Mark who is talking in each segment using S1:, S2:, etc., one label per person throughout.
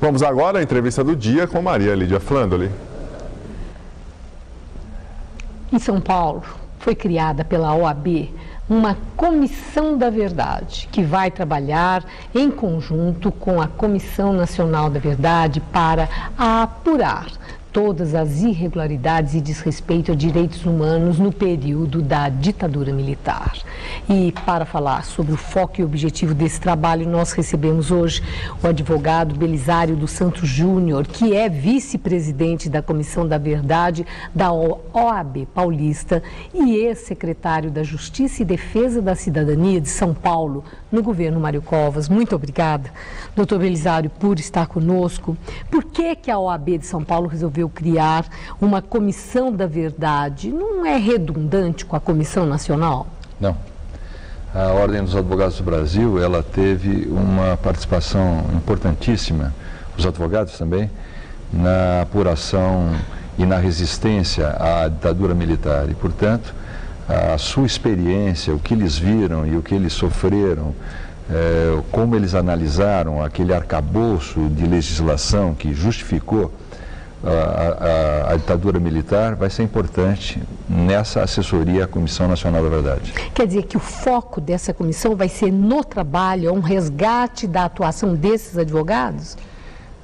S1: Vamos agora à entrevista do dia com Maria Lídia Flandoli.
S2: Em São Paulo, foi criada pela OAB uma Comissão da Verdade, que vai trabalhar em conjunto com a Comissão Nacional da Verdade para apurar todas as irregularidades e desrespeito a direitos humanos no período da ditadura militar. E para falar sobre o foco e objetivo desse trabalho, nós recebemos hoje o advogado Belisário dos Santos Júnior, que é vice-presidente da Comissão da Verdade da OAB Paulista e ex-secretário da Justiça e Defesa da Cidadania de São Paulo, no governo Mário Covas. Muito obrigada, doutor Belisário, por estar conosco. Por que a OAB de São Paulo resolveu criar uma Comissão da Verdade? Não é redundante com a Comissão Nacional?
S3: Não. A Ordem dos Advogados do Brasil, ela teve uma participação importantíssima, os advogados também, na apuração e na resistência à ditadura militar. E, portanto, a sua experiência, o que eles viram e o que eles sofreram, como eles analisaram aquele arcabouço de legislação que justificou a ditadura militar, vai ser importante nessa assessoria à Comissão Nacional da Verdade.
S2: Quer dizer que o foco dessa comissão vai ser no trabalho, um resgate da atuação desses advogados?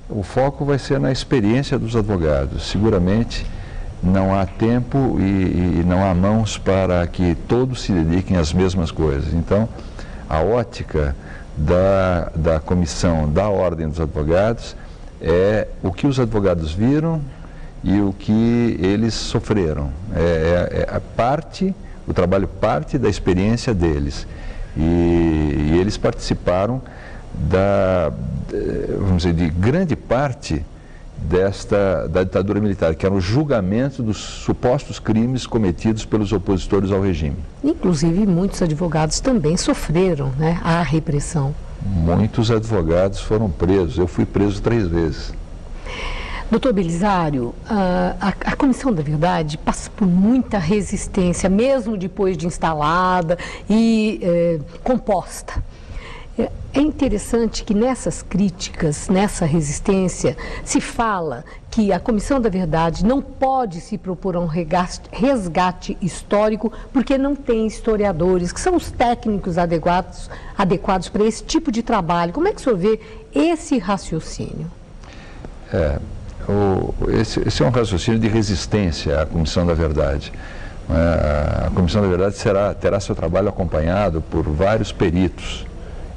S3: O foco vai ser na experiência dos advogados. Seguramente não há tempo e não há mãos para que todos se dediquem às mesmas coisas. Então, a ótica da comissão da Ordem dos Advogados é o que os advogados viram e o que eles sofreram. O trabalho parte da experiência deles. E eles participaram vamos dizer, de grande parte da ditadura militar, que era o julgamento dos supostos crimes cometidos pelos opositores ao regime.
S2: Inclusive, muitos advogados também sofreram, né, a repressão.
S3: Muitos advogados foram presos. Eu fui preso 3 vezes.
S2: Doutor Belisário, a Comissão da Verdade passa por muita resistência, mesmo depois de instalada e composta. É interessante que nessas críticas, nessa resistência, se fala que a Comissão da Verdade não pode se propor a um resgate histórico porque não tem historiadores, que são os técnicos adequados para esse tipo de trabalho. Como é que o senhor vê esse raciocínio?
S3: Esse é um raciocínio de resistência à Comissão da Verdade. A Comissão da Verdade terá seu trabalho acompanhado por vários peritos,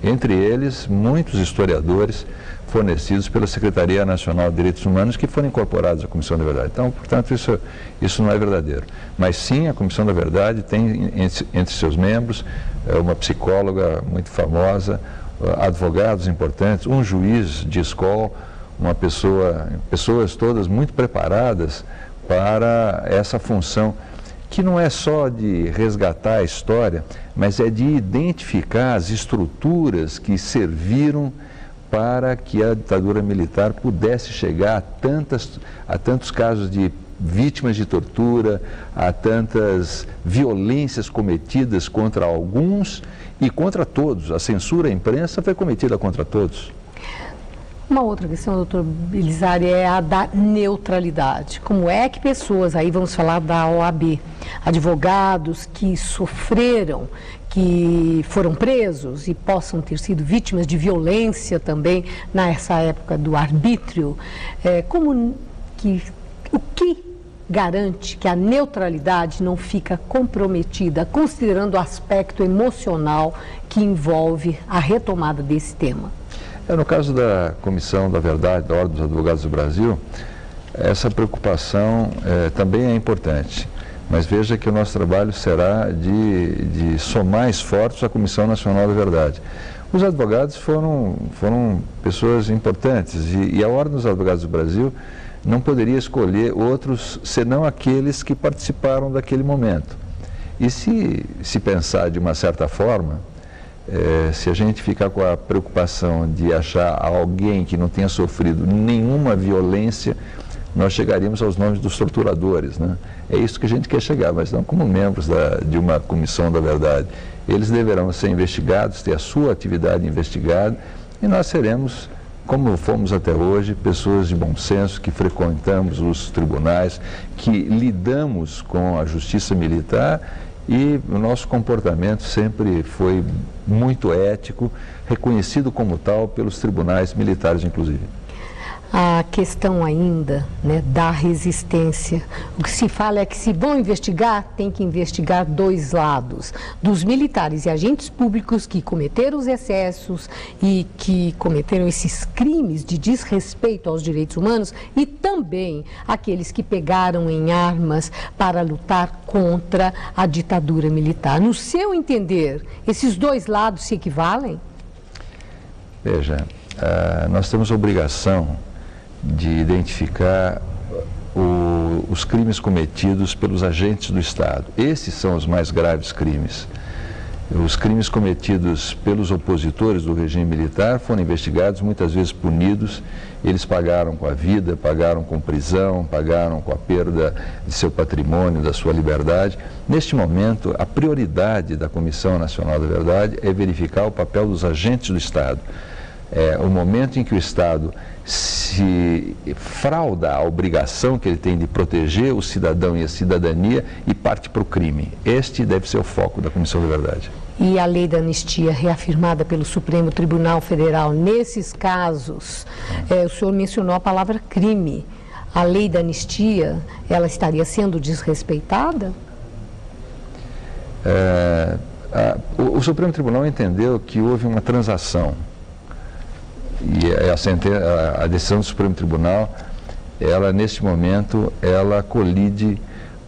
S3: entre eles muitos historiadores fornecidos pela Secretaria Nacional de Direitos Humanos que foram incorporados à Comissão da Verdade. Então, portanto, isso não é verdadeiro. Mas sim, a Comissão da Verdade tem entre seus membros uma psicóloga muito famosa, advogados importantes, um juiz de escola, pessoas todas muito preparadas para essa função, que não é só de resgatar a história, mas é de identificar as estruturas que serviram para que a ditadura militar pudesse chegar a tantos casos de vítimas de tortura, a tantas violências cometidas contra alguns e contra todos. A censura à imprensa foi cometida contra todos.
S2: Uma outra questão, doutor Belisário, é a da neutralidade. Como é que pessoas, aí vamos falar da OAB, advogados que sofreram, que foram presos e possam ter sido vítimas de violência também nessa época do arbítrio, o que garante que a neutralidade não fica comprometida, considerando o aspecto emocional que envolve a retomada desse tema?
S3: No caso da Comissão da Verdade, da Ordem dos Advogados do Brasil, essa preocupação também é importante. Mas veja que o nosso trabalho será de somar esforços à Comissão Nacional da Verdade. Os advogados foram pessoas importantes e a Ordem dos Advogados do Brasil não poderia escolher outros senão aqueles que participaram daquele momento. E se pensar de uma certa forma, se a gente ficar com a preocupação de achar alguém que não tenha sofrido nenhuma violência, nós chegaríamos aos nomes dos torturadores, né? É isso que a gente quer chegar, mas não como membros de uma comissão da verdade. Eles deverão ser investigados, ter a sua atividade investigada, e nós seremos como fomos até hoje, pessoas de bom senso, que frequentamos os tribunais, que lidamos com a justiça militar, e o nosso comportamento sempre foi muito ético, reconhecido como tal pelos tribunais militares, inclusive.
S2: A questão ainda, né, da resistência. O que se fala é que, se vão investigar, tem que investigar dois lados, dos militares e agentes públicos que cometeram os excessos e que cometeram esses crimes de desrespeito aos direitos humanos, e também aqueles que pegaram em armas para lutar contra a ditadura militar. No seu entender, esses dois lados se equivalem?
S3: Veja, nós temos a obrigação de identificar os crimes cometidos pelos agentes do Estado. Esses são os mais graves crimes. Os crimes cometidos pelos opositores do regime militar foram investigados, muitas vezes punidos. Eles pagaram com a vida, pagaram com prisão, pagaram com a perda de seu patrimônio, da sua liberdade. Neste momento, a prioridade da Comissão Nacional da Verdade é verificar o papel dos agentes do Estado. O momento em que o Estado se frauda a obrigação que ele tem de proteger o cidadão e a cidadania e parte para o crime. Este deve ser o foco da Comissão da Verdade.
S2: E a lei da anistia reafirmada pelo Supremo Tribunal Federal, nesses casos, o senhor mencionou a palavra crime. A lei da anistia, ela estaria sendo desrespeitada?
S3: O Supremo Tribunal entendeu que houve uma transação. E a decisão do Supremo Tribunal, ela neste momento, ela colide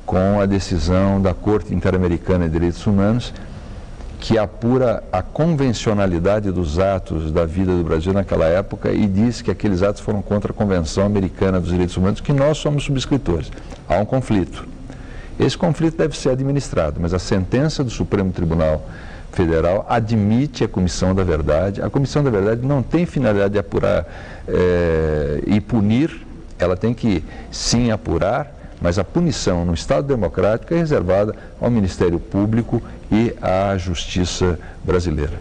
S3: com a decisão da Corte Interamericana de Direitos Humanos, que apura a convencionalidade dos atos da vida do Brasil naquela época e diz que aqueles atos foram contra a Convenção Americana dos Direitos Humanos, que nós somos subscritores. Há um conflito. Esse conflito deve ser administrado, mas a sentença do Supremo Tribunal Federal admite a Comissão da Verdade. A Comissão da Verdade não tem finalidade de apurar e punir, ela tem que sim apurar, mas a punição no Estado democrático é reservada ao Ministério Público e à Justiça brasileira.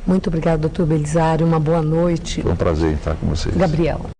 S2: Muito obrigada, doutor Belisário. Uma boa noite.
S3: Foi um prazer estar com vocês.
S2: Gabriel.